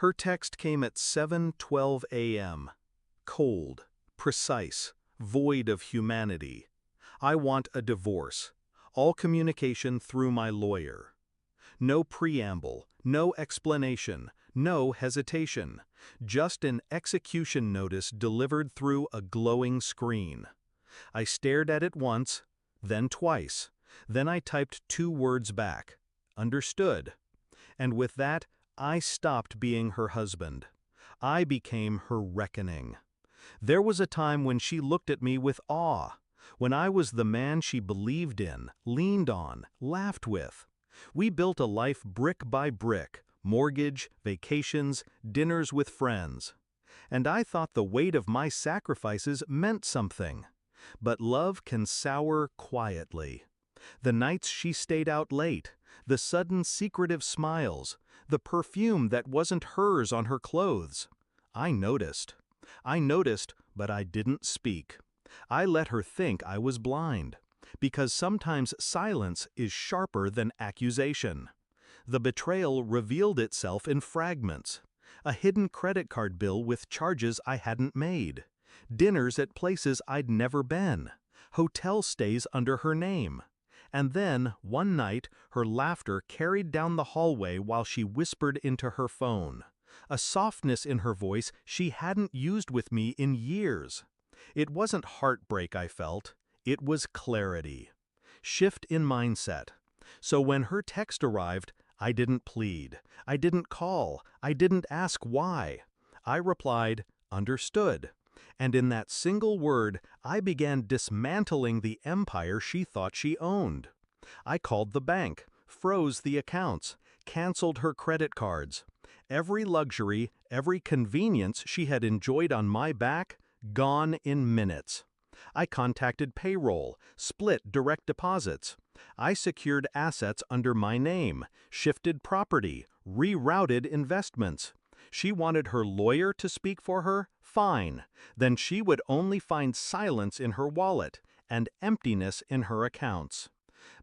Her text came at 7:12 a.m. Cold, precise, void of humanity. I want a divorce. All communication through my lawyer. No preamble, no explanation, no hesitation. Just an execution notice delivered through a glowing screen. I stared at it once, then twice. Then I typed 2 words back. Understood. And with that, I stopped being her husband. I became her reckoning. There was a time when she looked at me with awe, when I was the man she believed in, leaned on, laughed with. We built a life brick by brick, mortgage, vacations, dinners with friends. And I thought the weight of my sacrifices meant something. But love can sour quietly. The nights she stayed out late, the sudden secretive smiles, the perfume that wasn't hers on her clothes. I noticed, but I didn't speak. I let her think I was blind, because sometimes silence is sharper than accusation. The betrayal revealed itself in fragments. A hidden credit card bill with charges I hadn't made. Dinners at places I'd never been. Hotel stays under her name. And then, one night, her laughter carried down the hallway while she whispered into her phone. A softness in her voice she hadn't used with me in years. It wasn't heartbreak I felt. It was clarity. Shift in mindset. So when her text arrived, I didn't plead. I didn't call. I didn't ask why. I replied, understood. And in that single word, I began dismantling the empire she thought she owned. I called the bank, froze the accounts, canceled her credit cards. Every luxury, every convenience she had enjoyed on my back, gone in minutes. I contacted payroll, split direct deposits. I secured assets under my name, shifted property, rerouted investments. She wanted her lawyer to speak for her? Fine. Then she would only find silence in her wallet and emptiness in her accounts.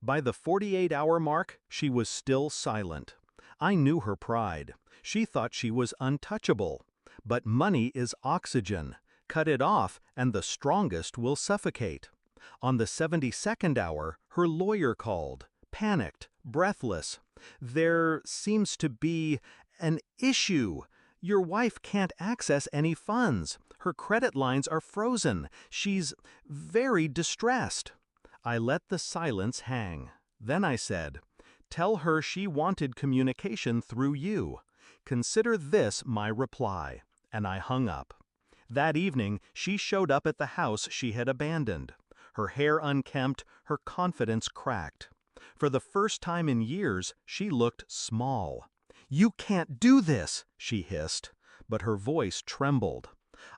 By the 48-hour mark, she was still silent. I knew her pride. She thought she was untouchable. But money is oxygen. Cut it off, and the strongest will suffocate. On the 72nd hour, her lawyer called, panicked, breathless. There seems to be an issue. Your wife can't access any funds. Her credit lines are frozen. She's very distressed. I let the silence hang. Then I said, tell her she wanted communication through you. Consider this my reply. And I hung up. That evening, she showed up at the house she had abandoned. Her hair unkempt, her confidence cracked. For the first time in years, she looked small. You can't do this, she hissed, but her voice trembled.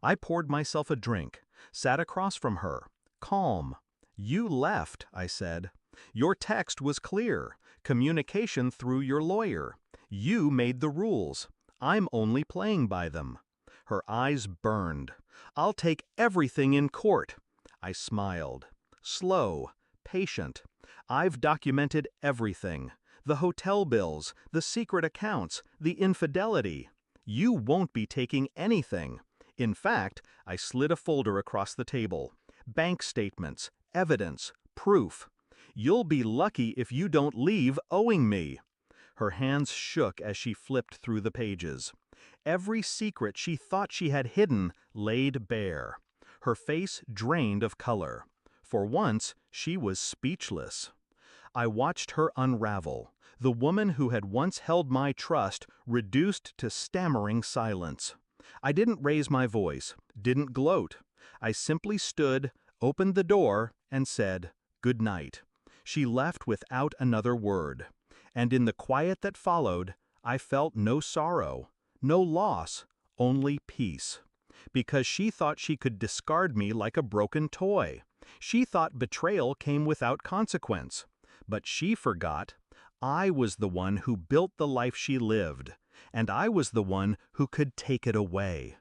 I poured myself a drink, sat across from her, calm. You left, I said. Your text was clear, communication through your lawyer. You made the rules. I'm only playing by them. Her eyes burned. I'll take everything in court. I smiled. Slow, patient. I've documented everything. The hotel bills, the secret accounts, the infidelity. You won't be taking anything. In fact, I slid a folder across the table. Bank statements, evidence, proof. You'll be lucky if you don't leave owing me. Her hands shook as she flipped through the pages. Every secret she thought she had hidden laid bare. Her face drained of color. For once, she was speechless. I watched her unravel, the woman who had once held my trust reduced to stammering silence. I didn't raise my voice, didn't gloat. I simply stood, opened the door, and said, "Good night." She left without another word. And in the quiet that followed, I felt no sorrow, no loss, only peace. Because she thought she could discard me like a broken toy. She thought betrayal came without consequence. But she forgot, I was the one who built the life she lived, and I was the one who could take it away.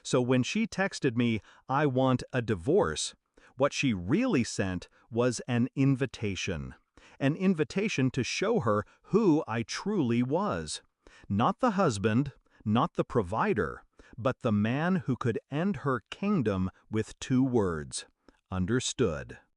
So when she texted me, "I want a divorce," what she really sent was an invitation to show her who I truly was. Not the husband, not the provider, but the man who could end her kingdom with 2 words. Understood.